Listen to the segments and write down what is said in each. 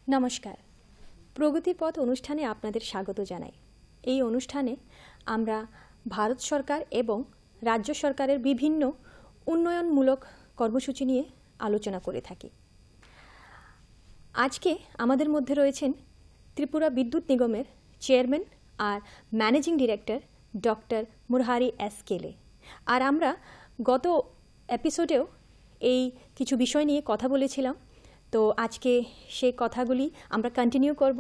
নমস্কার, প্রগতিপথ অনুষ্ঠানে আপনাদের স্বাগত জানাই। এই অনুষ্ঠানে আমরা ভারত সরকার এবং রাজ্য সরকারের বিভিন্ন উন্নয়নমূলক কর্মসূচি নিয়ে আলোচনা করে থাকি। আজকে আমাদের মধ্যে রয়েছেন ত্রিপুরা বিদ্যুৎ নিগমের চেয়ারম্যান আর managing director doctor Murari S Kele. আর আমরা গত এপিসোডেও এই কিছু বিষয় নিয়ে কথা বলেছিলাম, তো আজকে সেই কথাগুলি আমরা কন্টিনিউ করব।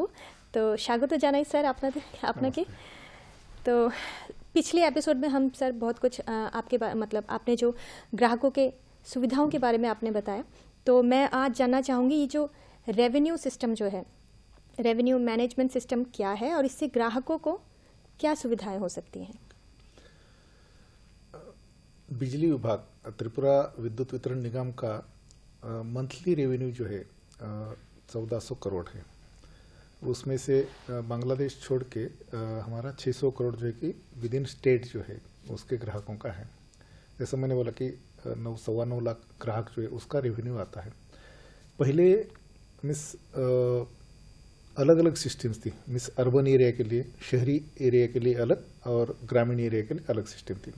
तो स्वागत जानाई सर आपने तो पिछले एपिसोड में हम सर बहुत कुछ आपके मतलब आपने जो ग्राहकों के सुविधाओं के बारे में आपने बताया, तो मैं आज जानना चाहूँगी ये जो रेवेन्यू सिस्टम जो है, रेवेन्यू मैनेजमेंट सिस्टम क्या है और इससे ग्राहकों को क्या सुविधाएं हो सकती हैं। बिजली विभाग त्रिपुरा विद्युत वितरण निगम का मंथली रेवेन्यू जो है 1400 करोड़ है। उसमें से बांग्लादेश छोड़ के हमारा 600 करोड़ जो है कि विद इन स्टेट जो है उसके ग्राहकों का है। जैसा मैंने बोला कि 9-9.25 लाख ग्राहक जो है उसका रेवेन्यू आता है। पहले मिस अलग अलग सिस्टम्स थी, मिस अर्बन एरिया के लिए, शहरी एरिया के लिए अलग और ग्रामीण एरिया के लिए अलग सिस्टम थी।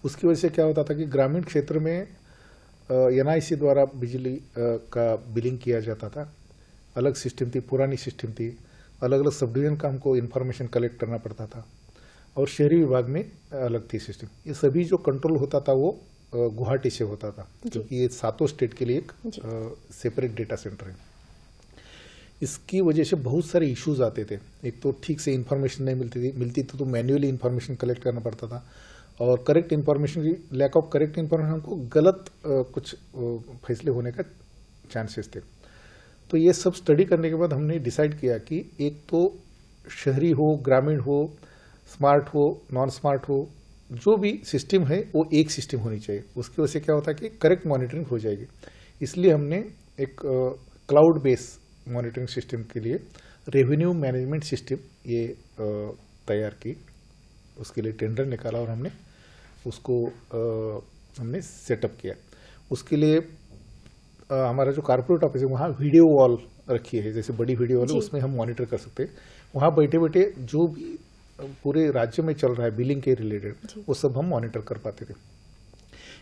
उसकी वजह से क्या होता था कि ग्रामीण क्षेत्र में NIC द्वारा बिजली का बिलिंग किया जाता था, अलग सिस्टम थी, पुरानी सिस्टम थी, अलग अलग सब डिवीजन का हमको इन्फॉर्मेशन कलेक्ट करना पड़ता था, और शहरी विभाग में अलग थी सिस्टम। ये सभी जो कंट्रोल होता था वो गुवाहाटी से होता था, क्योंकि ये 7 स्टेट के लिए एक सेपरेट डेटा सेंटर है। इसकी वजह से बहुत सारे इश्यूज आते थे। एक तो ठीक से इन्फॉर्मेशन नहीं मिलती थी तो मैन्युअली इन्फॉर्मेशन कलेक्ट करना पड़ता था, और करेक्ट इन्फॉर्मेशन की लैक ऑफ करेक्ट इन्फॉर्मेशन हमको गलत कुछ फैसले होने का चांसेस थे। तो ये सब स्टडी करने के बाद हमने डिसाइड किया कि एक तो शहरी हो, ग्रामीण हो, स्मार्ट हो, नॉन स्मार्ट हो, जो भी सिस्टम है वो एक सिस्टम होनी चाहिए। उसकी वजह से क्या होता है कि करेक्ट मॉनिटरिंग हो जाएगी। इसलिए हमने एक क्लाउड बेस मॉनिटरिंग सिस्टम के लिए रेवेन्यू मैनेजमेंट सिस्टम ये तैयार की। उसके लिए टेंडर निकाला और हमने उसको हमने सेटअप किया। उसके लिए हमारा जो कॉर्पोरेट ऑफिस है वहाँ वीडियो वॉल रखी है, जैसे बड़ी वीडियो वॉल है, उसमें हम मॉनिटर कर सकते हैं। वहाँ बैठे बैठे जो भी पूरे राज्य में चल रहा है बिलिंग के रिलेटेड वो सब हम मॉनिटर कर पाते थे।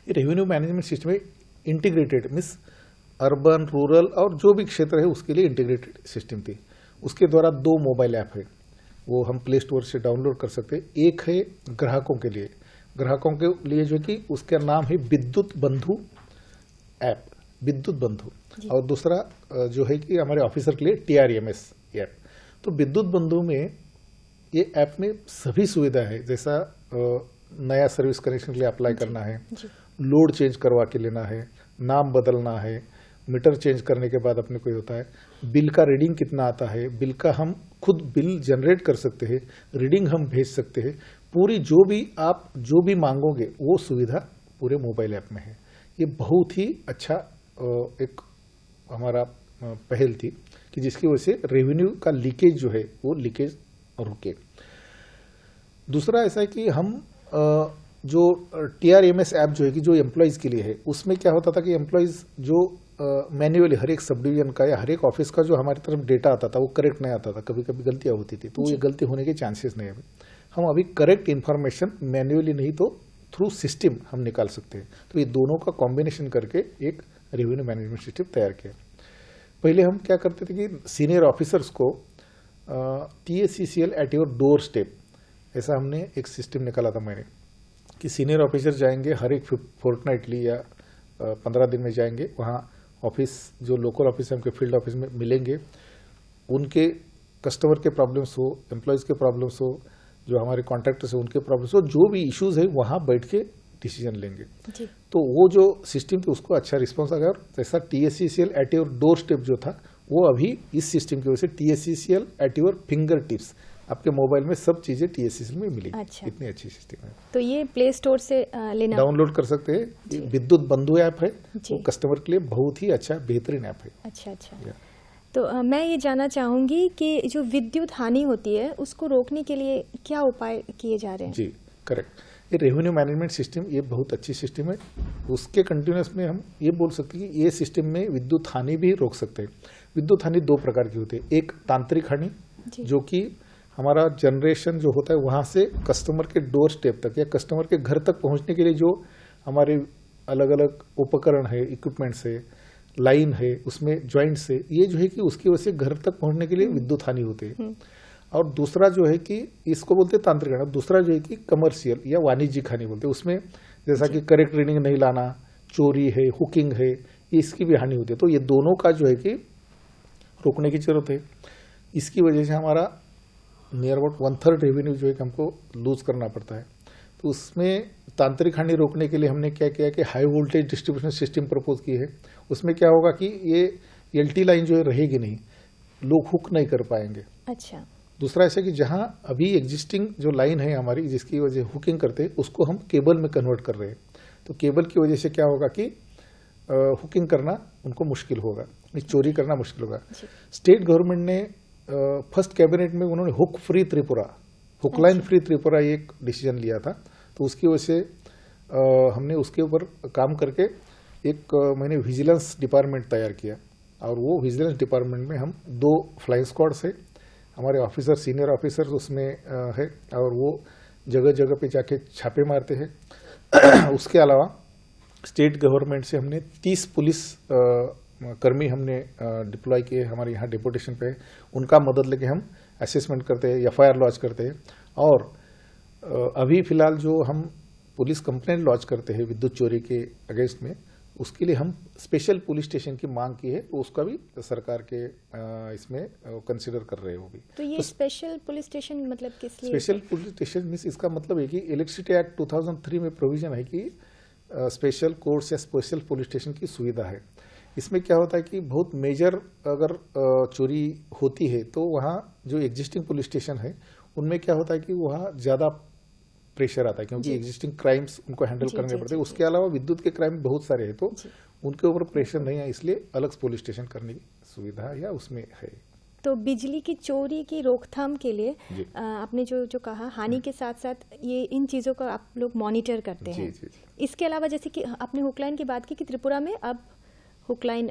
ये रेवेन्यू मैनेजमेंट सिस्टम में इंटीग्रेटेड मीन्स अर्बन, रूरल और जो भी क्षेत्र है उसके लिए इंटीग्रेटेड सिस्टम थी। उसके द्वारा 2 मोबाइल ऐप है, वो हम प्ले स्टोर से डाउनलोड कर सकते हैं। एक है ग्राहकों के लिए जो कि उसका नाम है विद्युत बंधु ऐप, विद्युत बंधु, और दूसरा जो है कि हमारे ऑफिसर के लिए TRMS ऐप। तो विद्युत बंधु में ये ऐप में सभी सुविधा है, जैसा नया सर्विस कनेक्शन के लिए अप्लाई करना है, लोड चेंज करवा के लेना है, नाम बदलना है, मीटर चेंज करने के बाद अपने को होता है बिल का रीडिंग कितना आता है, बिल का हम खुद बिल जनरेट कर सकते हैं, रीडिंग हम भेज सकते हैं। पूरी आप जो भी मांगोगे वो सुविधा पूरे मोबाइल ऐप में है। ये बहुत ही अच्छा एक हमारा पहल थी कि जिसकी वजह से रेवेन्यू का लीकेज जो है वो लीकेज रुके। दूसरा ऐसा है कि हम जो TRMS ऐप जो है कि जो एम्प्लॉयज़ के लिए है, उसमें क्या होता था कि एम्प्लॉयज़ जो मैन्युअली हर एक सब डिवीजन का या हर एक ऑफिस का जो हमारी तरफ डेटा आता था वो करेक्ट नहीं आता था, कभी कभी गलतियाँ होती थी, तो ये गलती होने के चांसेस नहीं है। हम अभी करेक्ट इन्फॉर्मेशन मैन्युअली नहीं तो थ्रू सिस्टम हम निकाल सकते हैं। तो ये दोनों का कॉम्बिनेशन करके एक रेवेन्यू मैनेजमेंट सिस्टम तैयार किया। पहले हम क्या करते थे कि सीनियर ऑफिसर्स को TACCL at your door step, ऐसा हमने एक सिस्टम निकाला था मैंने, कि सीनियर ऑफिसर जाएंगे हर एक फोर्टनाइटली या 15 दिन में जाएंगे वहाँ ऑफिस, जो लोकल ऑफिस है उनके फील्ड ऑफिस में मिलेंगे, उनके कस्टमर के प्रॉब्लम्स हो, एम्प्लॉयज़ के प्रॉब्लम्स हो, जो हमारे कॉन्ट्रैक्टर्स हो उनके प्रॉब्लम्स हो, जो भी इश्यूज है वहाँ बैठ के डिसीजन लेंगे। तो वो जो सिस्टम थी उसको अच्छा रिस्पॉन्स आ गया। और जैसा TACCL at your door step जो था वो अभी इस सिस्टम की वजह से TACCL at your finger tips, आपके मोबाइल में सब चीजें TACCL में मिलेगी। अच्छा। इतनी अच्छी सिस्टम है। तो ये प्ले स्टोर से लेना डाउनलोड कर सकते हैं। विद्युत बंधु ऐप है, वो कस्टमर के लिए बहुत ही अच्छा बेहतरीन ऐप है। अच्छा। तो मैं ये जानना चाहूंगी कि जो विद्युत हानि होती है उसको रोकने के लिए क्या उपाय किए जा रहे हैं। जी करेक्ट, ये रेवेन्यू मैनेजमेंट सिस्टम ये बहुत अच्छी सिस्टम है। उसके कंटिन्यूस में हम ये बोल सकते हैं कि ये सिस्टम में विद्युत हानि भी रोक सकते हैं। विद्युत हानि दो प्रकार की होती है, एक तांत्रिक हानि जो कि हमारा जनरेशन जो होता है वहाँ से कस्टमर के डोर स्टेप तक या कस्टमर के घर तक पहुँचने के लिए जो हमारे अलग अलग उपकरण है, इक्विपमेंट्स है, लाइन है, उसमें जॉइंट्स है, ये जो है कि उसकी वजह से घर तक पहुँचने के लिए विद्युत हानि होती है। और दूसरा जो है कि इसको बोलते हैं तांत्रिक हानि, दूसरा जो है कि कमर्शियल या वाणिज्यिक हानि बोलते हैं। उसमें जैसा कि करेक्ट रीडिंग नहीं लाना, चोरी है, हुकिंग है, इसकी भी हानि होती है। तो ये दोनों का जो है कि रोकने की जरूरत है। इसकी वजह से हमारा नियर अबाउट 1/3 रेवेन्यू जो है कि हमको लूज करना पड़ता है। तो उसमें तांत्रिक हानि रोकने के लिए हमने क्या किया कि high voltage distribution system propose की है। उसमें क्या होगा कि ये एलटी लाइन जो है रहेगी नहीं, लोग हुक नहीं कर पाएंगे। अच्छा। दूसरा ऐसा कि जहां अभी एग्जिस्टिंग जो लाइन है हमारी जिसकी वजह हुकिंग करते हैं उसको हम केबल में कन्वर्ट कर रहे हैं। तो केबल की वजह से क्या होगा कि हुकिंग करना उनको मुश्किल होगा, चोरी करना मुश्किल होगा। स्टेट गवर्नमेंट ने फर्स्ट कैबिनेट में उन्होंने hook free Tripura, hook line free Tripura एक डिसीजन लिया था। तो उसकी वजह से हमने उसके ऊपर काम करके एक मैंने विजिलेंस डिपार्टमेंट तैयार किया और वो विजिलेंस डिपार्टमेंट में हम 2 फ्लाइंग स्क्वाड्स है, हमारे ऑफिसर सीनियर ऑफिसर्स उसमें है और वो जगह जगह पे जाके छापे मारते हैं। उसके अलावा स्टेट गवर्नमेंट से हमने 30 पुलिस कर्मी हमने डिप्लॉय किए हमारे यहाँ डेपुटेशन पे। उनका मदद लेके हम असेसमेंट करते हैं, एफआईआर लॉन्च करते हैं। और अभी फिलहाल जो हम पुलिस कंप्लेंट लॉन्च करते हैं विद्युत चोरी के अगेंस्ट में, उसके लिए हम स्पेशल पुलिस स्टेशन की मांग की है, तो उसका भी सरकार के इसमें कंसिडर कर रहे हो भी। तो ये स्पेशल पुलिस स्टेशन मतलब किस लिए? स्पेशल पुलिस स्टेशन मीन्स इसका मतलब है कि इलेक्ट्रिसिटी एक्ट 2003 में प्रोविजन है कि स्पेशल कोर्ट्स या स्पेशल पुलिस स्टेशन की सुविधा है। इसमें क्या होता है कि बहुत मेजर अगर चोरी होती है तो वहाँ जो एग्जिस्टिंग पुलिस स्टेशन है उनमें क्या होता है कि वहाँ ज़्यादा प्रेशर आता है क्योंकि एग्जिस्टिंग क्राइम्स उनको हैंडल करने पड़ते हैं। उसके अलावा विद्युत के क्राइम बहुत सारे हैं तो उनके ऊपर प्रेशर नहीं है, इसलिए अलग पुलिस स्टेशन करने की सुविधा या उसमें है। तो बिजली की चोरी की रोकथाम के लिए आपने जो कहा हानि के साथ साथ ये इन चीज़ों का आप लोग मॉनिटर करते हैं। इसके अलावा जैसे कि आपने हुकलाइन की बात की कि त्रिपुरा में अब हुकलाइन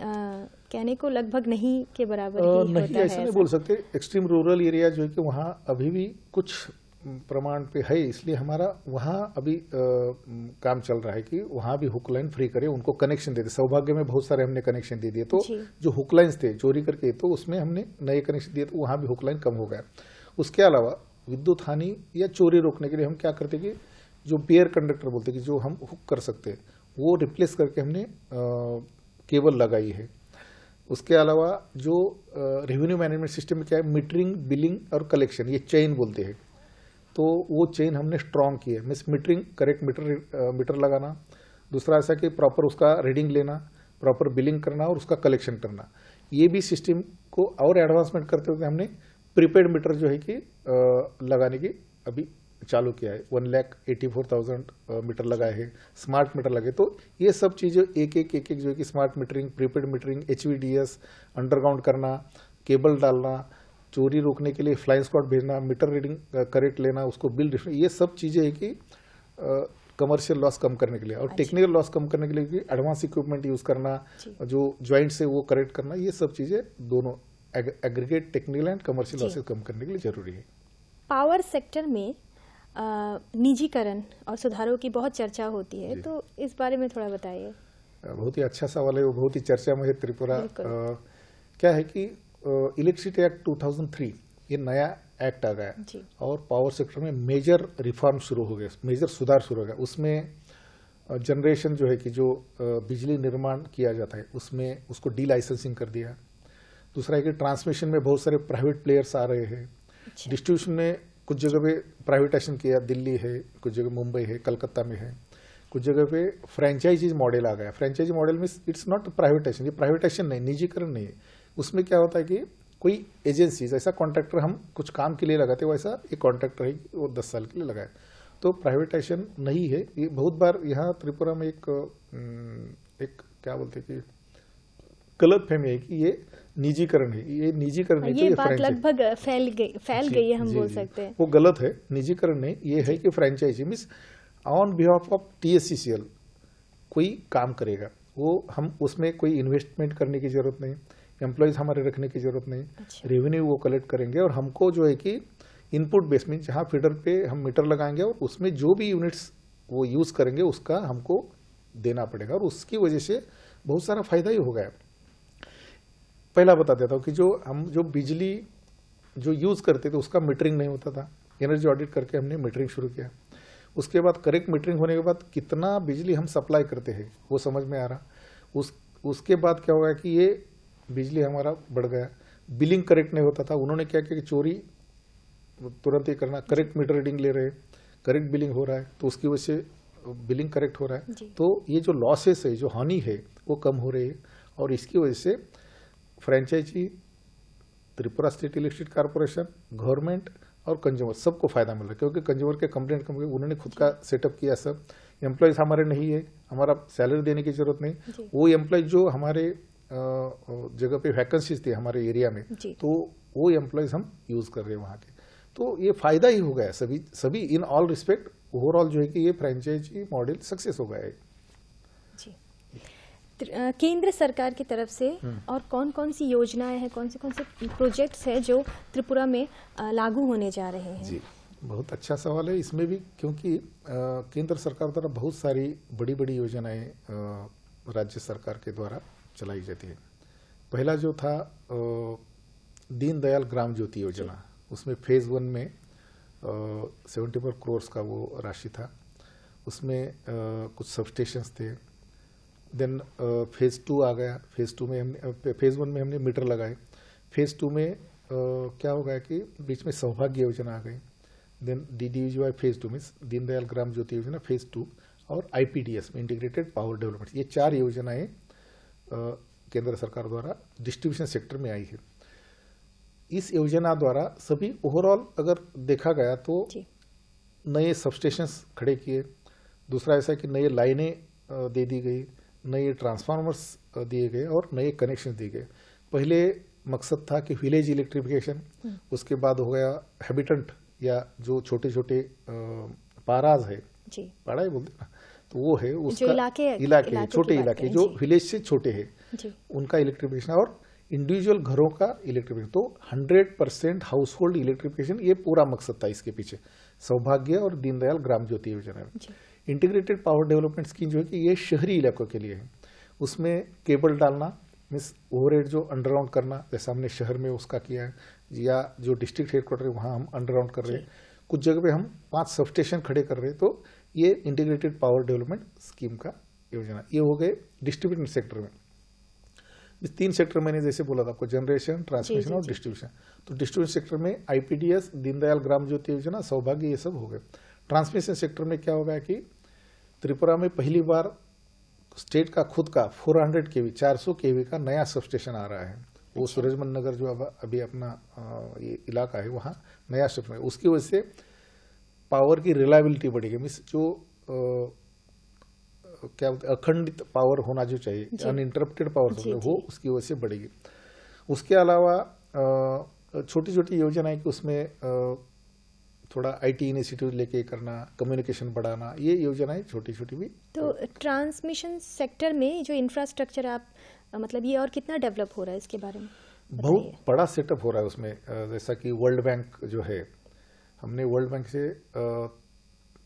कहने को लगभग नहीं के बराबर ही नहीं, ऐसा नहीं बोल सकते। एक्सट्रीम रूरल एरिया जो है कि वहाँ अभी भी कुछ प्रमाण पे है, इसलिए हमारा वहाँ अभी काम चल रहा है कि वहाँ भी हुक लाइन फ्री करे, उनको कनेक्शन दे दे। सौभाग्य में बहुत सारे हमने कनेक्शन दे दिए, तो जो हुक लाइन्स थे चोरी करके तो उसमें हमने नए कनेक्शन दिए, तो वहाँ भी हुक लाइन कम हो गया। उसके अलावा विद्युत हानि या चोरी रोकने के लिए हम क्या करते कि जो पेयर कंडक्टर बोलते कि जो हम हुक कर सकते हैं वो रिप्लेस करके हमने केबल लगाई है। उसके अलावा जो रेवेन्यू मैनेजमेंट सिस्टम में क्या है, मीटरिंग, बिलिंग और कलेक्शन, ये चेन बोलते हैं, तो वो चेन हमने स्ट्रॉन्ग की है। मीन्स मीटरिंग, करेक्ट मीटर लगाना, दूसरा ऐसा कि प्रॉपर उसका रीडिंग लेना, प्रॉपर बिलिंग करना और उसका कलेक्शन करना। ये भी सिस्टम को और एडवांसमेंट करते हुए हमने प्रीपेड मीटर जो है कि लगाने की अभी चालू किया है। 1,84,000 मीटर लगाए हैं, स्मार्ट मीटर लगे। तो ये सब चीज़ें एक एक जो है कि smart metering, prepaid metering, HVDS underground करना, केबल डालना, चोरी रोकने के लिए फ्लाइंग स्क्वाड भेजना, मीटर रीडिंग करेक्ट लेना, उसको बिल डिफरेंस, ये सब चीज़ें हैं कि कमर्शियल लॉस कम करने के लिए और टेक्निकल लॉस कम करने के लिए एडवांस इक्विपमेंट यूज़ करना, जो जॉइंट्स है वो करेक्ट करना, ये सब चीज़ें दोनों aggregate technical and commercial losses कम करने के लिए जरूरी है। पावर सेक्टर में निजीकरण और सुधारों की बहुत चर्चा होती है, तो इस बारे में थोड़ा बताइए। बहुत ही अच्छा सवाल है, वो बहुत ही चर्चा में है त्रिपुरा। क्या है कि इलेक्ट्रिसिटी एक्ट 2003 ये नया एक्ट आ गया और पावर सेक्टर में मेजर रिफॉर्म शुरू हो गए, मेजर सुधार शुरू हो गया। उसमें जनरेशन जो है कि जो बिजली निर्माण किया जाता है उसमें उसको डी लाइसेंसिंग कर दिया। दूसरा है कि ट्रांसमिशन में बहुत सारे प्राइवेट प्लेयर्स आ रहे हैं। डिस्ट्रीब्यूशन में कुछ जगह पे प्राइवेटाइजेशन किया, दिल्ली है, कुछ जगह मुंबई है, कलकत्ता में है, कुछ जगह पे फ्रेंचाइजीज मॉडल आ गया। फ्रेंचाइजी मॉडल में इट्स नॉट प्राइवेटाइजेशन, ये प्राइवेटाइजेशन नहीं, निजीकरण नहीं है। उसमें क्या होता है कि कोई एजेंसी जैसा कॉन्ट्रैक्टर हम कुछ काम के लिए लगाते हैं, वैसा एक कॉन्ट्रैक्टर है वो 10 साल के लिए लगाए, तो प्राइवेटाइजेशन नहीं है। ये बहुत बार यहाँ त्रिपुरा में एक क्या बोलते हैं कि गलत फहमी है कि ये निजीकरण है। ये निजीकरण नहीं, ये बात लगभग फैल गई है, हम बोल सकते हैं। वो गलत है, निजीकरण नहीं, ये है कि franchise means on behalf of TSCCL कोई काम करेगा, वो हम उसमें कोई इन्वेस्टमेंट करने की जरूरत नहीं, एम्प्लॉयज हमारे रखने की जरूरत नहीं, अच्छा। रेवेन्यू वो कलेक्ट करेंगे और हमको जो है कि इनपुट बेस में जहाँ फीडर पे हम मीटर लगाएंगे और उसमें जो भी यूनिट्स वो यूज़ करेंगे उसका हमको देना पड़ेगा, और उसकी वजह से बहुत सारा फायदा ही हो गया। पहला बता देता हूँ कि जो बिजली जो यूज़ करते थे उसका मीटरिंग नहीं होता था, एनर्जी ऑडिट करके हमने मीटरिंग शुरू किया। उसके बाद करेक्ट मीटरिंग होने के बाद कितना बिजली हम सप्लाई करते हैं वो समझ में आ रहा। उसके बाद क्या होगा कि ये बिजली हमारा बढ़ गया। बिलिंग करेक्ट नहीं होता था, उन्होंने क्या किया कि चोरी तुरंत ही करना, करेक्ट मीटर रीडिंग ले रहे हैं, करेक्ट बिलिंग हो रहा है, तो उसकी वजह से बिलिंग करेक्ट हो रहा है। तो ये जो लॉसेस है, जो हानि है, वो कम हो रही है, और इसकी वजह से franchise, Tripura state electricity corporation, government और कंज्यूमर सबको फायदा मिल रहा है, क्योंकि कंज्यूमर के कंप्लेंट कम, उन्होंने खुद का सेटअप किया। सब एम्प्लॉयज हमारे नहीं है, हमारा सैलरी देने की जरूरत नहीं। वो एम्प्लॉयज जो हमारे जगह पे वैकेंसीज थी हमारे एरिया में, तो वो एम्प्लॉयज हम यूज कर रहे हैं वहाँ के। तो ये फायदा ही हो गया सभी इन ऑल रिस्पेक्ट। ओवरऑल जो है कि ये फ्रेंचाइजी मॉडल सक्सेस हो गया है। जी। केंद्र सरकार की तरफ से और कौन कौन सी योजनाएं हैं, कौन से प्रोजेक्ट्स हैं जो त्रिपुरा में लागू होने जा रहे हैं? जी, बहुत अच्छा सवाल है इसमें भी, क्योंकि केंद्र सरकार द्वारा बहुत सारी बड़ी बड़ी योजनाएं राज्य सरकार के द्वारा चलाई जाती है। पहला जो था दीनदयाल ग्राम ज्योति योजना, उसमें फेज 1 में 74 करोड़ का वो राशि था। उसमें कुछ सबस्टेशंस थे। देन फेज 2 आ गया। फेज 1 में हमने मीटर लगाए। फेज 2 में क्या हो गया कि बीच में सौभाग्य योजना आ गई। देन DDUGY फेज 2 में दीनदयाल ग्राम ज्योति योजना फेज 2 और IPDS में इंटीग्रेटेड पावर डेवलपमेंट, ये 4 योजनाएं केंद्र सरकार द्वारा डिस्ट्रीब्यूशन सेक्टर में आई है। इस योजना द्वारा सभी ओवरऑल अगर देखा गया तो नए सबस्टेशंस खड़े किए। दूसरा ऐसा कि नए लाइनें दे दी गई, नए ट्रांसफार्मर्स दिए गए और नए कनेक्शन दिए गए। पहले मकसद था कि विलेज इलेक्ट्रिफिकेशन, उसके बाद हो गया हैबिटेंट या जो छोटे छोटे पाराज है, पाड़ा ही बोलते ना, तो वो है उसका इलाके छोटे इलाके जो विलेज से छोटे हैं उनका इलेक्ट्रिफिकेशन और इंडिविजुअल घरों का इलेक्ट्रिफिकेशन। तो 100% हाउस होल्ड इलेक्ट्रिफिकेशन, ये पूरा मकसद था इसके पीछे सौभाग्य और दीनदयाल ग्राम ज्योति योजना में। इंटीग्रेटेड पावर डेवलपमेंट स्कीम जो है कि ये शहरी इलाकों के लिए है। उसमें केबल डालना मीन्स ओवरहेड जो अंडरग्राउंड करना, जैसे हमने शहर में उसका किया है, या जो डिस्ट्रिक्ट हेडक्वार्टर है वहाँ हम अंडरग्राउंड कर रहे हैं। कुछ जगह पे हम 5 सबस्टेशन खड़े कर रहे हैं। तो ये इंटीग्रेटेड पावर डेवलपमेंट स्कीम का योजना, ये हो गए डिस्ट्रीब्यूशन सेक्टर में। इस 3 सेक्टर मैंने जैसे बोला था आपको, जनरेशन, ट्रांसमिशन और डिस्ट्रीब्यूशन। तो डिस्ट्रीब्यूशन सेक्टर में IPDS, दीनदयाल ग्राम ज्योति योजना, सौभाग्य, ये सब हो गए। ट्रांसमिशन सेक्टर में क्या होगा कि त्रिपुरा में पहली बार स्टेट का खुद का 400 kV 400 kV का नया सबस्टेशन आ रहा है। वो सूरजमल नगर जो अभी अपना ये इलाका है वहाँ नया सबस्टेशन है। उसकी वजह से पावर की रिलायबिलिटी बढ़ेगी, मीन्स जो क्या अखंडित पावर होना जो चाहिए, अनइंटरप्टेड पावर वो उसकी वजह से बढ़ेगी। उसके अलावा छोटी छोटी योजनाएं कि उसमें थोड़ा IT इनिशिएटिव लेके करना, कम्युनिकेशन बढ़ाना, ये योजनाएं छोटी छोटी भी। तो ट्रांसमिशन सेक्टर में जो इंफ्रास्ट्रक्चर आप मतलब ये और कितना डेवलप हो रहा है, इसके बारे में बहुत बड़ा सेटअप हो रहा है उसमें। जैसा कि वर्ल्ड बैंक जो है, हमने वर्ल्ड बैंक से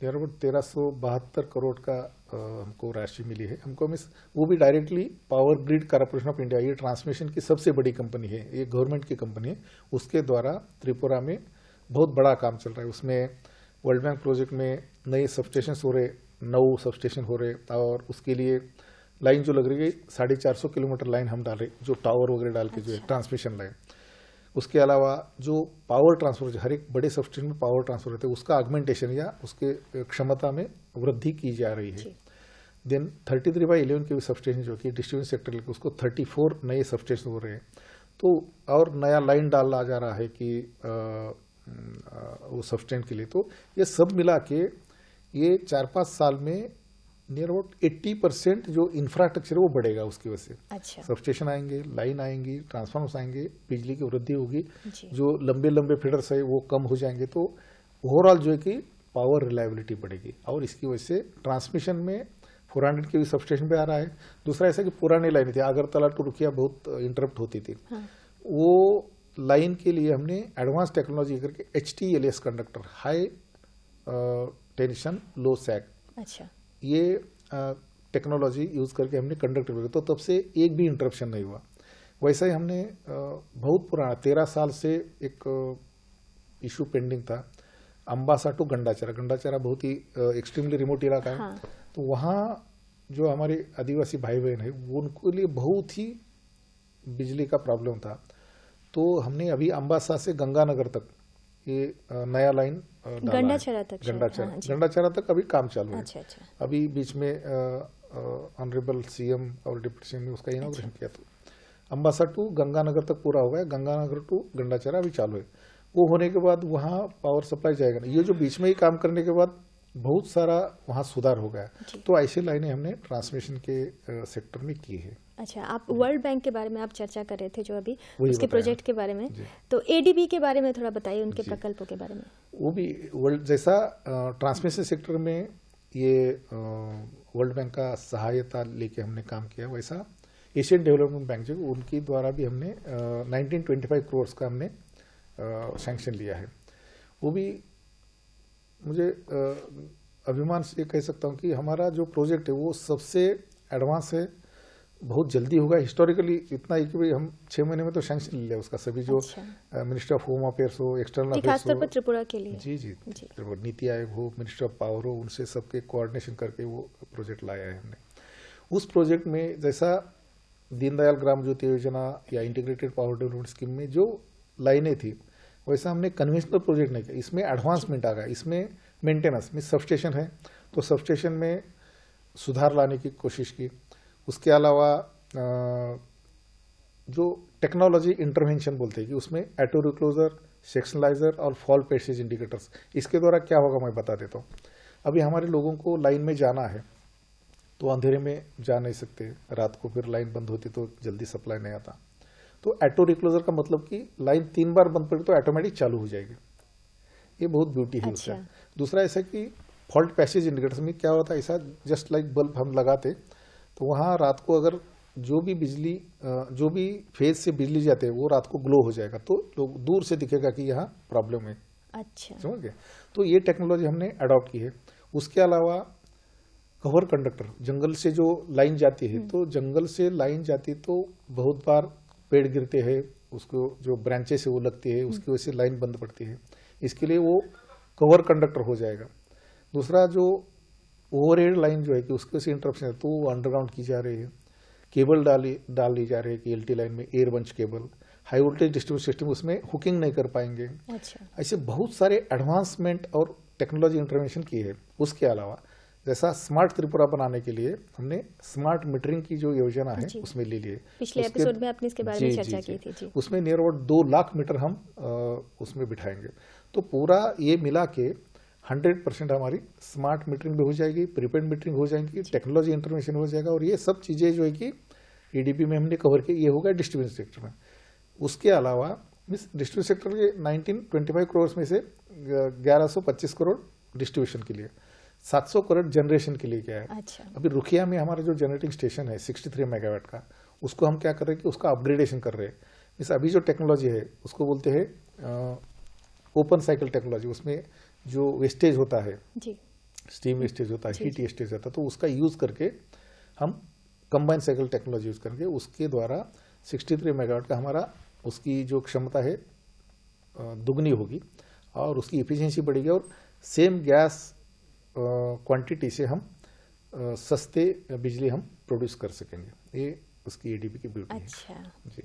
1372 करोड़ का हमको राशि मिली है। हमको मिस वो भी directly power grid corporation of India, ये ट्रांसमिशन की सबसे बड़ी कंपनी है, ये गवर्नमेंट की कंपनी है, उसके द्वारा त्रिपुरा में बहुत बड़ा काम चल रहा है। उसमें वर्ल्ड बैंक प्रोजेक्ट में नए सबस्टेशन हो रहे, 9 सबस्टेशन हो रहे, और उसके लिए लाइन जो लग रही है 450 किलोमीटर लाइन हम डाल रहे, जो टावर वगैरह डाल के जो है ट्रांसमिशन लाइन। उसके अलावा जो पावर ट्रांसफर, हर एक बड़े सबस्टेशन में पावर ट्रांसफर होते हैं, उसका ऑगमेंटेशन या उसके क्षमता में वृद्धि की जा रही है। देन 33/11 के सबस्टेशन जो कि डिस्ट्रीब्यूशन सेक्टर लेकर उसको 34 नए सबस्टेशन हो रहे हैं। तो और नया लाइन डाला जा रहा है कि वो सबस्टेशन के लिए। तो ये सब मिला के ये 4-5 साल में नियर अबाउट 80% जो इंफ्रास्ट्रक्चर वो बढ़ेगा उसकी वजह से। अच्छा। सबस्टेशन आएंगे, लाइन आएंगी, ट्रांसफार्मर्स आएंगे, बिजली की वृद्धि होगी, जो लंबे लंबे फीडर्स है वो कम हो जाएंगे। तो ओवरऑल जो है कि पावर रिलायबिलिटी बढ़ेगी और इसकी वजह से ट्रांसमिशन में 400 के भी सबस्टेशन पे आ रहा है। दूसरा ऐसा कि पुरानी लाइन थी अगरतला टू रुकिया बहुत इंटरप्ट होती थी, वो लाइन के लिए हमने एडवांस टेक्नोलॉजी करके HTLS कंडक्टर, हाई टेंशन लो सैग, अच्छा, ये टेक्नोलॉजी यूज करके हमने कंडक्टर बनाया, तो तब से एक भी इंटरप्शन नहीं हुआ। वैसा ही हमने बहुत पुराना 13 साल से एक इशू पेंडिंग था अम्बासा टू गंडाचरा। गंडाचरा बहुत ही एक्सट्रीमली रिमोट इलाका है, हाँ, तो वहाँ जो हमारे आदिवासी भाई बहन है वो उनको लिए बहुत ही बिजली का प्रॉब्लम था। तो हमने अभी अम्बासा से गंगानगर तक ये नया लाइन डाला है। गंडाचरा तक शायद, गंडाचरा हाँ जी। गंडाचरा तक अभी काम चालू है। अच्छा अच्छा, अभी बीच में ऑनरेबल CM और डिप्टी CM ने उसका इनॉग्रेशन किया, तो अम्बासा टू गंगानगर तक पूरा हो गया, गंगानगर टू गंडाचरा अभी चालू है। वो होने के बाद वहाँ पावर सप्लाई जाएगा ना, ये जो बीच में ही काम करने के बाद बहुत सारा वहाँ सुधार हो गया। तो ऐसी लाइनें हमने ट्रांसमिशन के सेक्टर में की है। अच्छा, आप वर्ल्ड बैंक के बारे में आप चर्चा कर रहे थे जो अभी वही उसके बताया। प्रोजेक्ट के बारे में, जी। तो ADB के बारे में थोड़ा बताइए, उनके जी। प्रकल्पों के बारे में। वो भी वर्ल्ड जैसा ट्रांसमिशन सेक्टर में ये वर्ल्ड बैंक का सहायता लेके हमने काम किया, वैसा एशियन डेवलपमेंट बैंक जो उनकी द्वारा भी हमने 1925 करोड़ का हमने सैंक्शन लिया है। वो भी मुझे अभिमान से कह सकता हूँ कि हमारा जो प्रोजेक्ट है वो सबसे एडवांस है, बहुत जल्दी होगा। हिस्टोरिकली इतना ही कि भाई हम 6 महीने में तो सैंक्शन ले लिया उसका, सभी जो मिनिस्ट्री ऑफ होम अफेयर्स हो, एक्सटर्नल अफेयर्स खासतौर हो, पर त्रिपुरा के लिए। जी जी, नीति आयोग हो, मिनिस्ट्री ऑफ पावर हो, उनसे सबके कोऑर्डिनेशन करके वो प्रोजेक्ट लाया है हमने। उस प्रोजेक्ट में जैसा दीनदयाल ग्राम ज्योति योजना या इंटीग्रेटेड पावर डेवलपमेंट स्कीम में जो लाइनें थी, वैसा हमने कन्वेंशनल प्रोजेक्ट नहीं किया। इसमें एडवांसमेंट आ गया, इसमें मेंटेनेंस में सबस्टेशन है तो सबस्टेशन में सुधार लाने की कोशिश की। उसके अलावा जो टेक्नोलॉजी इंटरवेंशन बोलते हैं कि उसमें ऑटो रिक्लोजर, सेक्शनलाइजर और फॉल पैसेज इंडिकेटर्स, इसके द्वारा क्या होगा मैं बता देता हूँ। अभी हमारे लोगों को लाइन में जाना है तो अंधेरे में जा नहीं सकते, रात को फिर लाइन बंद होती तो जल्दी सप्लाई नहीं आता। तो ऑटो रिक्लोजर का मतलब कि लाइन 3 बार बंद पड़ी तो ऑटोमेटिक चालू हो जाएगी, ये बहुत ब्यूटी है उसका। दूसरा ऐसा कि फॉल्ट पैसेज इंडिकेटर्स में क्या होता है, ऐसा जस्ट लाइक बल्ब हम लगाते तो वहाँ रात को अगर जो भी बिजली जो भी फेज से बिजली जाते हैं वो रात को ग्लो हो जाएगा, तो लोग दूर से दिखेगा कि यहाँ प्रॉब्लम है। अच्छा, समझ गए? तो ये टेक्नोलॉजी हमने अडॉप्ट की है। उसके अलावा कवर कंडक्टर, जंगल से जो लाइन जाती है तो जंगल से लाइन जाती तो बहुत बार पेड़ गिरते हैं, उसको जो ब्रांचेस है वो लगती है, उसकी वजह से लाइन बंद पड़ती है। इसके लिए वो कवर कंडक्टर हो जाएगा। दूसरा जो ओवरहेड लाइन जो है कि उसके से इंटरप्शन है तो वो अंडरग्राउंड की जा रही है। केबल डाल ली जा रही है कि LT लाइन में air bunch cable, high voltage distribution system उसमें हुकिंग नहीं कर पाएंगे। अच्छा, ऐसे बहुत सारे एडवांसमेंट और टेक्नोलॉजी इंटरवेंशन की है। उसके अलावा जैसा स्मार्ट त्रिपुरा बनाने के लिए हमने स्मार्ट मीटरिंग की जो योजना है उसमें ले लिए। पिछले एपिसोड में आपने इसके बारे में चर्चा की थी जी। उसमें नियर अबाउट 2 लाख मीटर हम उसमें बिठाएंगे, तो पूरा ये मिला के 100% हमारी स्मार्ट मीटरिंग भी हो जाएगी, प्रीपेड मीटरिंग हो जाएगी, टेक्नोलॉजी इंटरवेंशन हो जाएगा। और ये सब चीज़ें जो है कि EDP में हमने कवर की, ये होगा डिस्ट्रीब्यूशन सेक्टर में। उसके अलावा डिस्ट्रीब्यूशन सेक्टर के 1925 करोड़ में से 1125 करोड़ डिस्ट्रीब्यूशन के लिए, 700 करोड़ जनरेशन के लिए क्या है। अच्छा, अभी रुखिया में हमारा जो जनरेटिंग स्टेशन है 63 मेगावाट का, उसको हम क्या कर रहे हैं कि उसका अपग्रेडेशन कर रहे हैं। इस अभी जो टेक्नोलॉजी है उसको बोलते हैं ओपन साइकिल टेक्नोलॉजी। उसमें जो वेस्टेज होता है जी, स्टीम वेस्टेज होता है, हीट वेस्टेज होता है, तो उसका यूज करके हम कंबाइन साइकिल टेक्नोलॉजी यूज करके उसके द्वारा 63 मेगावाट का हमारा उसकी जो क्षमता है दुगनी होगी और उसकी एफिशिएंसी बढ़ेगी और सेम गैस क्वांटिटी से हम सस्ते बिजली हम प्रोड्यूस कर सकेंगे। ये उसकी EDP की ब्यूटी है। अच्छा जी,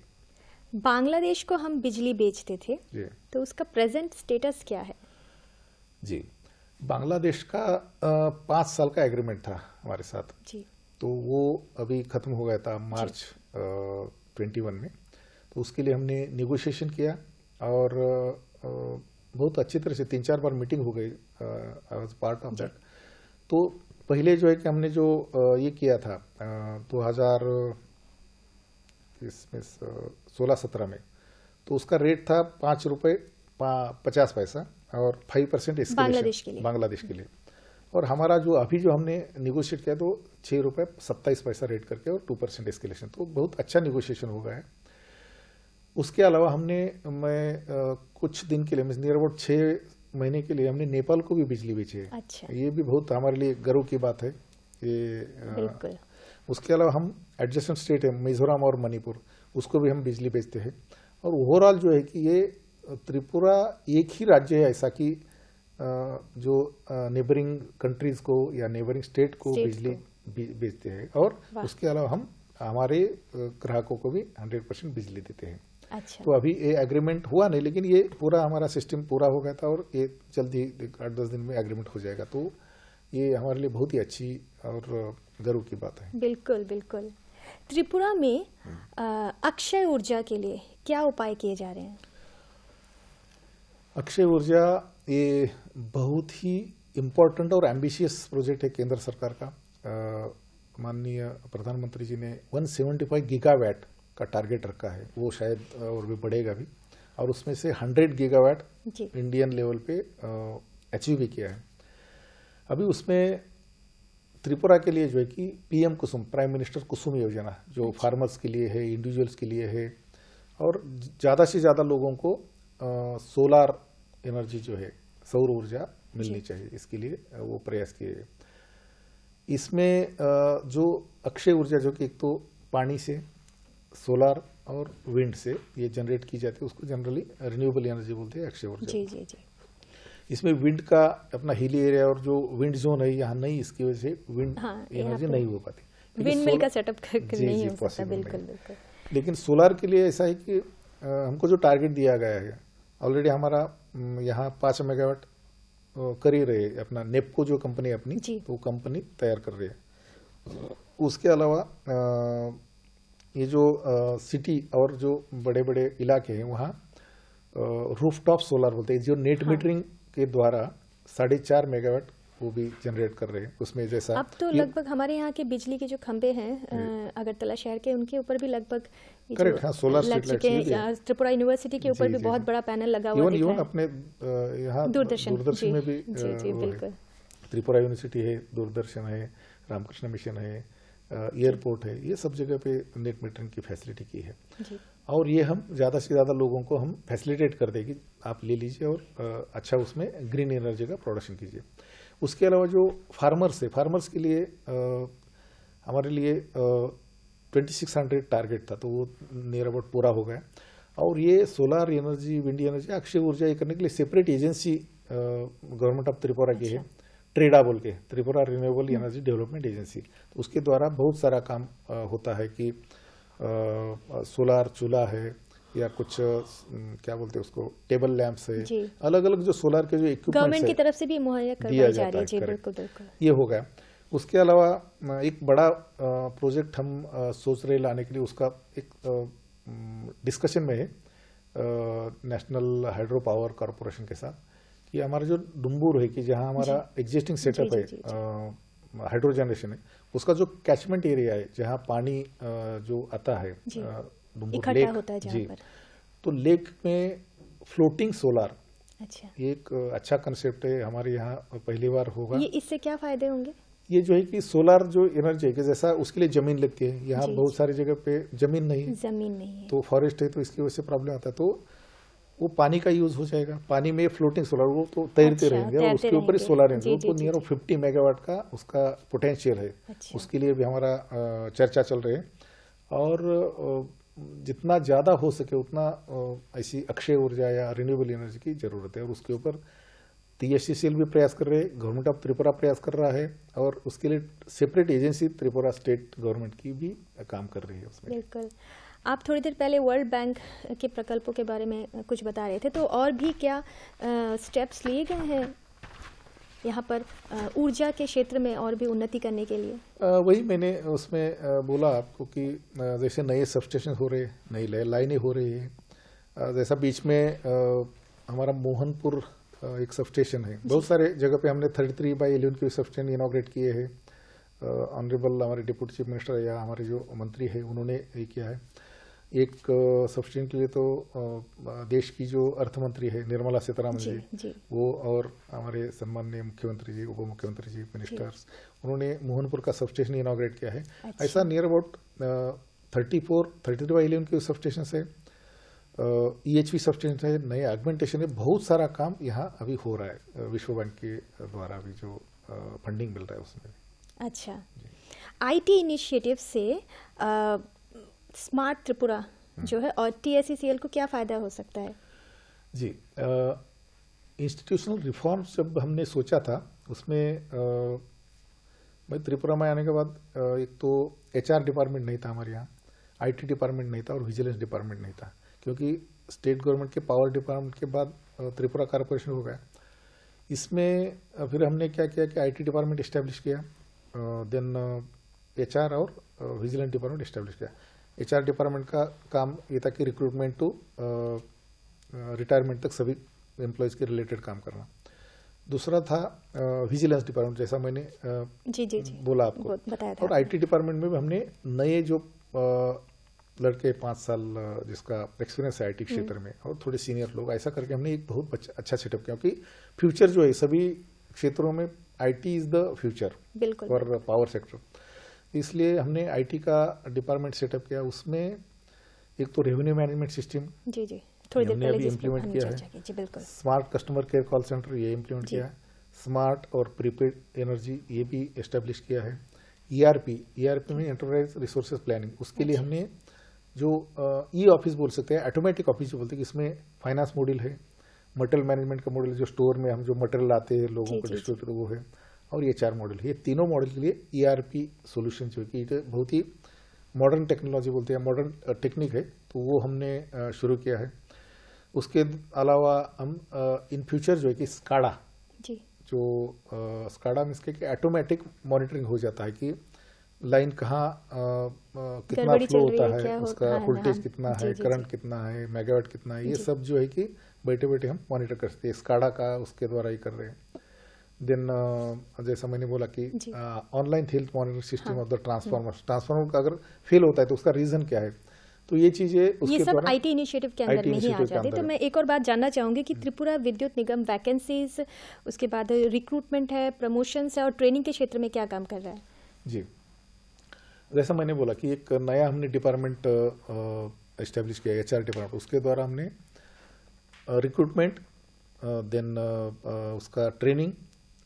बांग्लादेश को हम बिजली बेचते थे जी तो उसका प्रेजेंट स्टेटस क्या है? जी, बांग्लादेश का 5 साल का एग्रीमेंट था हमारे साथ जी, तो वो अभी खत्म हो गया था मार्च 21 में। तो उसके लिए हमने निगोशिएशन किया और बहुत अच्छी तरह से 3-4 बार मीटिंग हो गई। I was part of that. तो पहले जो है कि हमने जो ये किया था 2016-17 में, तो उसका रेट था 5 रुपये 50 पैसा और 5% बांग्लादेश के लिए। बांग्लादेश के लिए। और हमारा जो अभी जो हमने निगोशिएट किया तो 6 रुपये 27 पैसा रेट करके और 2% एस्केलेशन, तो बहुत अच्छा निगोशिएशन हो गया है। उसके अलावा मैं कुछ दिन के लिए नियर अबाउट 6 महीने के लिए हमने नेपाल को भी बिजली बेची है। अच्छा। ये भी बहुत हमारे लिए गर्व की बात है ये। बिल्कुल। उसके अलावा हम एडजेसेंट स्टेट है मिजोरम और मणिपुर, उसको भी हम बिजली बेचते हैं। और ओवरऑल जो है कि ये त्रिपुरा एक ही राज्य है ऐसा कि जो नेबरिंग कंट्रीज को या नेबरिंग स्टेट को बिजली बेचते हैं। और उसके अलावा हम हमारे ग्राहकों को भी 100% बिजली देते हैं। अच्छा। तो अभी ये एग्रीमेंट हुआ नहीं, लेकिन ये पूरा हमारा सिस्टम पूरा हो गया था और ये जल्दी 8-10 दिन में एग्रीमेंट हो जाएगा। तो ये हमारे लिए बहुत ही अच्छी और गर्व की बात है। बिल्कुल बिल्कुल। त्रिपुरा में अक्षय ऊर्जा के लिए क्या उपाय किए जा रहे हैं? अक्षय ऊर्जा ये बहुत ही इम्पोर्टेंट और एम्बिशियस प्रोजेक्ट है केंद्र सरकार का। माननीय प्रधानमंत्री जी ने 175 गीगावाट का टारगेट रखा है, वो शायद और भी बढ़ेगा भी। और उसमें से 100 गीगावाट इंडियन लेवल पे अचीव भी किया है। अभी उसमें त्रिपुरा के लिए जो है कि पीएम कुसुम, प्राइम मिनिस्टर कुसुम योजना, जो फार्मर्स के लिए है, इंडिविजुअल्स के लिए है, और ज़्यादा से ज़्यादा लोगों को सोलार एनर्जी जो है, सौर ऊर्जा मिलनी चाहिए, इसके लिए वो प्रयास किए हैं। इसमें जो अक्षय ऊर्जा जो कि एक तो पानी से, सोलार और विंड से ये जनरेट की जाती है, उसको जनरली रिन्यूएबल एनर्जी बोलते हैं, अक्षय ऊर्जा। जी जी जी। इसमें विंड का अपना हिली एरिया और जो विंड जोन है यहाँ नहीं, इसकी वजह से विंड एनर्जी नहीं हो पाती। विंड मिल का सेटअप नहीं हो सकता। बिल्कुल बिल्कुल। लेकिन सोलार के लिए ऐसा है कि हमको जो टारगेट दिया गया है, ऑलरेडी हमारा यहाँ 5 मेगावाट कर ही रहे अपना नेपको जो कंपनी अपनी, तो कंपनी तैयार कर रही है। उसके अलावा ये जो सिटी और जो बड़े बड़े इलाके हैं वहाँ रूफटॉप सोलार बोलते हैं, जो नेट मीटरिंग के द्वारा 4.5 मेगावाट वो भी जनरेट कर रहे हैं। उसमें जैसा अब तो लगभग हमारे यहाँ के बिजली के जो खंबे हैं अगरतला शहर के, उनके ऊपर भी लगभग करेक्ट, हाँ, सोलर लग चुके हैं। त्रिपुरा यूनिवर्सिटी के ऊपर भी बहुत बड़ा पैनल लगा हुआ है। अपने यहाँ दूरदर्शन में भी बिल्कुल। त्रिपुरा यूनिवर्सिटी है, दूरदर्शन है, रामकृष्ण मिशन है, एयरपोर्ट है, ये सब जगह पे नेट मीटरिंग की फैसिलिटी की है। और ये हम ज़्यादा से ज़्यादा लोगों को हम फैसिलिटेट कर देंगे, आप ले लीजिए और अच्छा उसमें ग्रीन एनर्जी का प्रोडक्शन कीजिए। उसके अलावा जो फार्मर्स है, फार्मर्स के लिए हमारे लिए 2600 टारगेट था, तो वो नियर अबाउट पूरा हो गया। और ये solar energy, wind energy, Akshay ऊर्जा ये करने के लिए separate agency government of Tripura की है, ट्रेडा बोल के, Tripura renewable energy development agency. तो उसके द्वारा बहुत सारा काम होता है कि सोलार चूल्हा है या कुछ क्या बोलते हैं उसको, टेबल लैंप्स है, अलग अलग जो सोलार के जो इक्विपमेंट गवर्नमेंट की तरफ से भी मुहैया करवाई जा रही है। जी बिल्कुल बिल्कुल, ये हो गया। उसके अलावा एक बड़ा प्रोजेक्ट हम सोच रहे लाने के लिए, उसका एक डिस्कशन में है नेशनल हाइड्रो पावर कॉरपोरेशन के साथ, कि हमारा जो डुम्बूर है कि जहाँ हमारा एग्जिस्टिंग सेटअप है हाइड्रो जनरेशन है, उसका जो कैचमेंट एरिया है जहाँ पानी जो आता है डुम्बूर लेक होता है जी, तो लेक में फ्लोटिंग सोलार, अच्छा, ये एक अच्छा कंसेप्ट है, हमारे यहाँ पहली बार होगा। ये इससे क्या फायदे होंगे? ये जो है कि सोलार जो एनर्जी है कि जैसा उसके लिए जमीन लगती है, यहाँ बहुत सारी जगह पे जमीन नहीं है, तो फॉरेस्ट है, तो इसकी वजह से प्रॉब्लम आता है। तो वो पानी का यूज हो जाएगा, पानी में फ्लोटिंग सोलर, वो तो तैरते रहेंगे और उसके ऊपर ही सोलर रहेंगे। तो नियर 50 मेगावाट का उसका पोटेंशियल है। उसके लिए भी हमारा चर्चा चल रही है। और जितना ज़्यादा हो सके उतना ऐसी अक्षय ऊर्जा या रिन्यूएबल एनर्जी की ज़रूरत है। और उसके ऊपर TSCCL भी प्रयास कर रहे हैं, गवर्नमेंट ऑफ त्रिपुरा प्रयास कर रहा है, और उसके लिए separate agency Tripura state government की भी काम कर रही है उसमें। बिल्कुल। आप थोड़ी देर पहले वर्ल्ड बैंक के प्रकल्पों के बारे में कुछ बता रहे थे, तो और भी क्या स्टेप्स लिए गए हैं यहाँ पर ऊर्जा के क्षेत्र में और भी उन्नति करने के लिए? वही मैंने उसमें बोला आपको कि जैसे नए सबस्टेशन हो रहे, नई लाइनें हो रही है। जैसा बीच में हमारा मोहनपुर एक सबस्टेशन है, बहुत सारे जगह पे हमने 33/11 के सबस्टेशन इनॉग्रेट किए हैं। ऑनरेबल हमारे डिप्टी चीफ मिनिस्टर या हमारे जो मंत्री है उन्होंने ये किया है। एक सब्सिडी के लिए तो देश की जो अर्थ मंत्री है निर्मला सीतारामन जी, वो और हमारे सम्माननीय मुख्यमंत्री जी, उप मुख्यमंत्री जी, मिनिस्टर्स, उन्होंने मोहनपुर का सबस्टेशन इनॉग्रेट किया है। अच्छा। ऐसा नियर अबाउट 33/11 के सबस्टेशन है, EHV सबस्टेशन है, नए एग्मेंटेशन है, बहुत सारा काम यहाँ अभी हो रहा है विश्व बैंक के द्वारा भी जो फंडिंग मिल रहा है उसमें। अच्छा, IT इनिशिएटिव से स्मार्ट त्रिपुरा जो है और TSECL को क्या फ़ायदा हो सकता है? जी, इंस्टीट्यूशनल रिफॉर्म्स जब हमने सोचा था उसमें मैं त्रिपुरा में आने के बाद एक तो HR डिपार्टमेंट नहीं था हमारे यहाँ, IT डिपार्टमेंट नहीं था और विजिलेंस डिपार्टमेंट नहीं था, क्योंकि स्टेट गवर्नमेंट के पावर डिपार्टमेंट के बाद त्रिपुरा कॉर्पोरेशन हो गया। इसमें फिर हमने क्या किया कि IT डिपार्टमेंट इस्टेब्लिश किया, देन HR और विजिलेंस डिपार्टमेंट इस्टेब्लिश किया। HR डिपार्टमेंट का काम ये था कि रिक्रूटमेंट टू रिटायरमेंट तक सभी एम्प्लॉयज़ के रिलेटेड काम करना। दूसरा था विजिलेंस डिपार्टमेंट, जैसा मैंने जी बोला आपको, बताया था। और IT डिपार्टमेंट में भी हमने नए जो लड़के 5 साल जिसका एक्सपीरियंस है IT क्षेत्र में और थोड़े सीनियर लोग, ऐसा करके हमने एक बहुत अच्छा सेटअप किया, क्योंकि फ्यूचर जो है सभी क्षेत्रों में IT is the future for power sector. इसलिए हमने IT का डिपार्टमेंट सेटअप किया। उसमें एक तो रेवेन्यू मैनेजमेंट सिस्टम थोड़ी देर हमने पहले अभी इम्प्लीमेंट किया है, जी बिल्कुल। Smart customer care call centre ये इम्प्लीमेंट किया है, स्मार्ट और प्रीपेड एनर्जी ये भी एस्टेब्लिश किया है। ERP में एंटरप्राइज रिसोर्सेज प्लानिंग, उसके लिए हमने जो ऑफिस बोल सकते हैं, ऑटोमेटिक ऑफिस जो बोलते हैं, इसमें फाइनेंस मॉड्यूल है, मटेरियल मैनेजमेंट का मॉड्यूल, जो स्टोर में हम जो मटेरियल लाते हैं लोगों को डिस्ट्रीब्यूट वो है, और ये 4 मॉड्यूल है। ये तीनों मॉड्यूल के लिए ERP सोल्यूशन जो कि बहुत ही मॉडर्न टेक्नोलॉजी बोलते हैं, मॉडर्न टेक्निक है, तो वो हमने शुरू किया है। उसके अलावा हम इन फ्यूचर जो है कि स्काडा जो स्काडा में इसके ऑटोमेटिक मॉनिटरिंग हो जाता है कि लाइन कहाँ कितना फ्लो होता है, उसका वोल्टेज कितना है, करंट कितना है, मेगावाट कितना है, ये सब जो है कि बैठे बैठे हम मॉनिटर कर सकते हैं, स्काडा का उसके द्वारा ही कर रहे हैं। देन जैसा मैंने बोला कि online health monitoring system of the transformer का अगर फेल होता है तो उसका रीजन क्या है, तो ये चीजें उसके ये सब IT इनिशिएटिव के अंदर में ही आ जाती है। तो मैं एक और बात जानना चाहूंगी कि त्रिपुरा विद्युत निगम वैकेंसीज, उसके बाद रिक्रूटमेंट है, प्रमोशंस है और ट्रेनिंग के क्षेत्र में क्या काम कर रहा है? जी, जैसा मैंने बोला कि एक नया हमने डिपार्टमेंट एस्टेब्लिश किया, HR डिपार्टमेंट, उसके द्वारा हमने रिक्रूटमेंट, देन उसका ट्रेनिंग,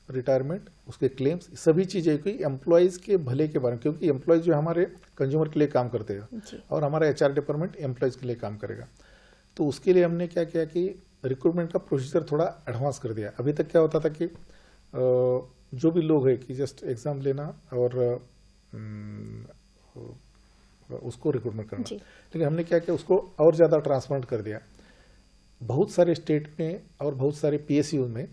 रिटायरमेंट, उसके क्लेम्स, सभी चीज़ें कि एम्प्लॉयज़ के भले के बारे में, क्योंकि एम्प्लॉयज़ जो हमारे कंज्यूमर के लिए काम करते हैं और हमारा HR डिपार्टमेंट एम्प्लॉयज़ के लिए काम करेगा। तो उसके लिए हमने क्या किया कि रिक्रूटमेंट का प्रोसीजर थोड़ा एडवांस कर दिया। अभी तक क्या होता था कि जो भी लोग है कि जस्ट एग्ज़ाम लेना और उसको रिक्रूटमेंट करना, लेकिन हमने क्या किया उसको और ज़्यादा ट्रांसपेरेंट कर दिया। बहुत सारे स्टेट में और बहुत सारे PSU में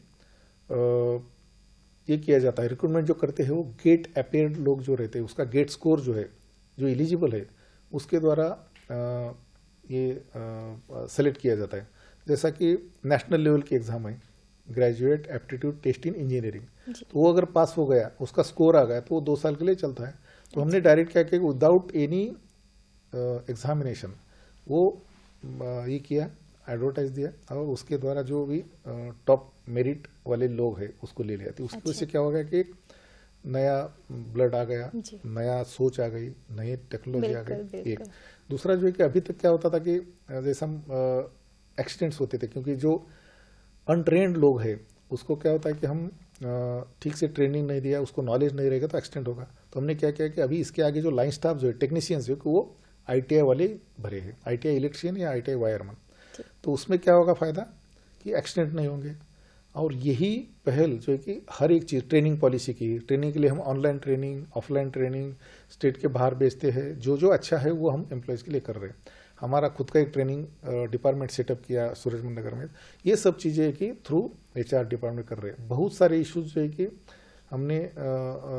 ये किया जाता है, रिक्रूटमेंट जो करते हैं वो गेट अपेयर्ड लोग जो रहते हैं उसका गेट स्कोर जो है, जो एलिजिबल है, उसके द्वारा ये सेलेक्ट किया जाता है। जैसा कि नेशनल लेवल की एग्जाम है, graduate aptitude test in engineering, तो वो अगर पास हो गया, उसका स्कोर आ गया, तो वो 2 साल के लिए चलता है। तो हमने डायरेक्ट क्या किया, विदाउट एनी एग्जामिनेशन वो ये किया, एडवर्टाइज दिया, और उसके द्वारा जो भी टॉप मेरिट वाले लोग हैं उसको ले लिया। तो उसकी वजह से क्या हो गया कि एक नया ब्लड आ गया, नया सोच आ गई, नई टेक्नोलॉजी आ गई। एक दूसरा जो है कि अभी तक क्या होता था कि जैसे हम एक्सीडेंट्स होते थे, क्योंकि जो अनट्रेन्ड लोग हैं उसको क्या होता है कि हम ठीक से ट्रेनिंग नहीं दिया, उसको नॉलेज नहीं रहेगा तो एक्सीडेंट होगा। तो हमने क्या किया कि अभी इसके आगे जो लाइन स्टाफ जो है, टेक्नीशियंस जो है, वो ITI वाले भरे हैं, ITI इलेक्ट्रिशियन या ITI वायरमैन। तो उसमें क्या होगा फायदा कि एक्सीडेंट नहीं होंगे। और यही पहल जो है कि हर एक चीज़, ट्रेनिंग पॉलिसी की, ट्रेनिंग के लिए हम online training, offline training state के बाहर भेजते हैं, जो जो अच्छा है वो हम एम्प्लॉयज़ के लिए कर रहे हैं। हमारा खुद का एक ट्रेनिंग डिपार्टमेंट सेटअप किया सूरजमल नगर में। ये सब चीज़ें कि थ्रू HR डिपार्टमेंट कर रहे हैं। बहुत सारे इश्यूज जो है कि हमने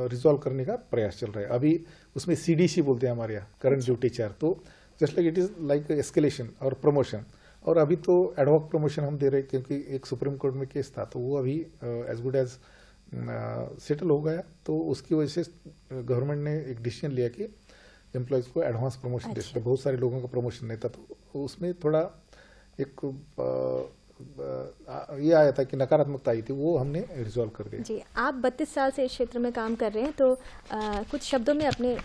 रिजॉल्व करने का प्रयास चल रहा है। अभी उसमें CDC बोलते हैं हमारे यहाँ, करंट ड्यूटी चार्ज, तो just like it is like escalation और प्रमोशन। और अभी तो एडहॉक प्रमोशन हम दे रहे हैं, क्योंकि एक सुप्रीम कोर्ट में केस था, तो वो अभी एज गुड एज सेटल हो गया। तो उसकी वजह से गवर्नमेंट ने एक डिसीजन लिया कि एम्प्लॉयज़ को एडवांस प्रमोशन देते थे, बहुत सारे लोगों का प्रमोशन नहीं था, तो उसमें थोड़ा एक ये आया था कि नकारात्मकता आई थी, वो हमने रिजॉल्व कर दिया। जी, आप 32 साल से इस क्षेत्र में काम कर रहे हैं, तो कुछ शब्दों में अपने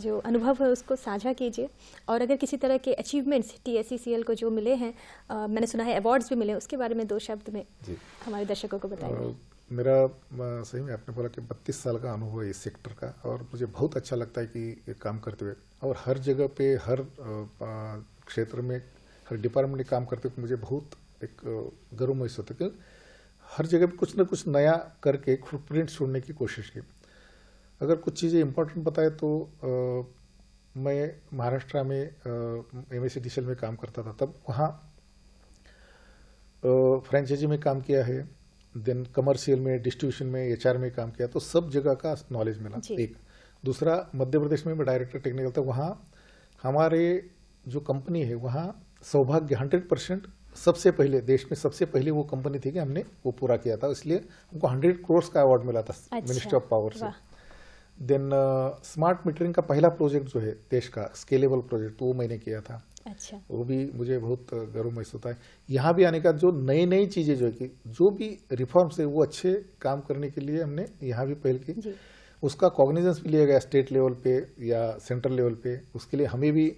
जो अनुभव है उसको साझा कीजिए, और अगर किसी तरह के अचीवमेंट्स TSECL को जो मिले हैं, मैंने सुना है अवार्ड्स भी मिले, उसके बारे में 2 शब्द में जी हमारे दर्शकों को बताइए। मेरा सही में आपने बोला कि 32 साल का अनुभव है इस सेक्टर का, और मुझे बहुत अच्छा लगता है कि ये काम करते हुए, और हर जगह पे हर क्षेत्र में हर डिपार्टमेंट में काम करते हुए मुझे बहुत एक गर्व महसूस होता है कि हर जगह पे कुछ ना कुछ नया करके एक फुटप्रिंट छोड़ने की कोशिश की। अगर कुछ चीज़ें इंपॉर्टेंट बताए तो मैं महाराष्ट्र में MSCDCL में काम करता था, तब वहाँ फ्रेंचाइजी में काम किया है, देन कमर्शियल में, डिस्ट्रीब्यूशन में, HR में काम किया, तो सब जगह का नॉलेज मिला। एक दूसरा, मध्य प्रदेश में मैं डायरेक्टर टेक्निकल था, वहाँ हमारे जो कंपनी है वहाँ सौभाग्य 100% सबसे पहले देश में सबसे पहले वो कंपनी थी कि हमने वो पूरा किया था, इसलिए हमको 100 करोड़ का अवार्ड मिला था मिनिस्ट्री ऑफ पावर से। देन स्मार्ट मीटरिंग का पहला प्रोजेक्ट जो है देश का स्केलेबल प्रोजेक्ट, वो मैंने किया था। अच्छा, वो भी मुझे बहुत गर्व महसूस होता है। यहाँ भी आने का जो नई नई चीज़ें जो है कि जो भी रिफॉर्म्स है वो अच्छे काम करने के लिए हमने यहाँ भी पहल की, उसका कॉग्निजेंस भी लिया गया स्टेट लेवल पे या सेंट्रल लेवल पे, उसके लिए हमें भी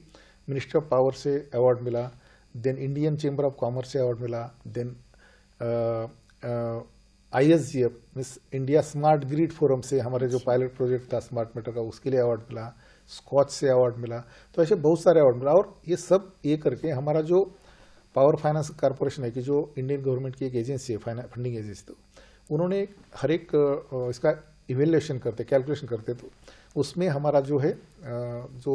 मिनिस्ट्री ऑफ पावर से अवार्ड मिला, then Indian chamber of commerce से अवार्ड मिला, then ISGF means India smart grid forum से हमारे जो पायलट प्रोजेक्ट था स्मार्ट मीटर का, उसके लिए अवार्ड मिला, स्कॉच से अवार्ड मिला, तो ऐसे बहुत सारे अवार्ड मिला। और ये सब ये करके हमारा जो पावर फाइनेंस कॉर्पोरेशन है कि जो इंडियन गवर्नमेंट की एक एजेंसी है, फंडिंग एजेंसी, तो उन्होंने हर एक इसका इवेल्युएशन करते, कैलकुलेशन करते, तो उसमें हमारा जो है जो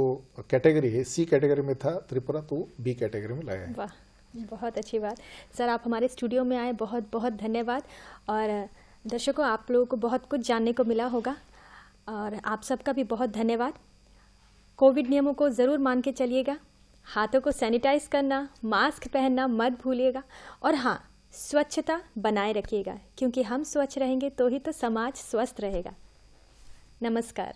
कैटेगरी है C कैटेगरी में था त्रिपुरा, तो B कैटेगरी में लाया है। वाह, बहुत अच्छी बात सर, आप हमारे स्टूडियो में आए, बहुत बहुत धन्यवाद। और दर्शकों, आप लोगों को बहुत कुछ जानने को मिला होगा, और आप सबका भी बहुत धन्यवाद। कोविड नियमों को ज़रूर मान के चलिएगा, हाथों को सैनिटाइज करना, मास्क पहनना मत भूलिएगा, और हाँ, स्वच्छता बनाए रखिएगा, क्योंकि हम स्वच्छ रहेंगे तो ही तो समाज स्वस्थ रहेगा। नमस्कार।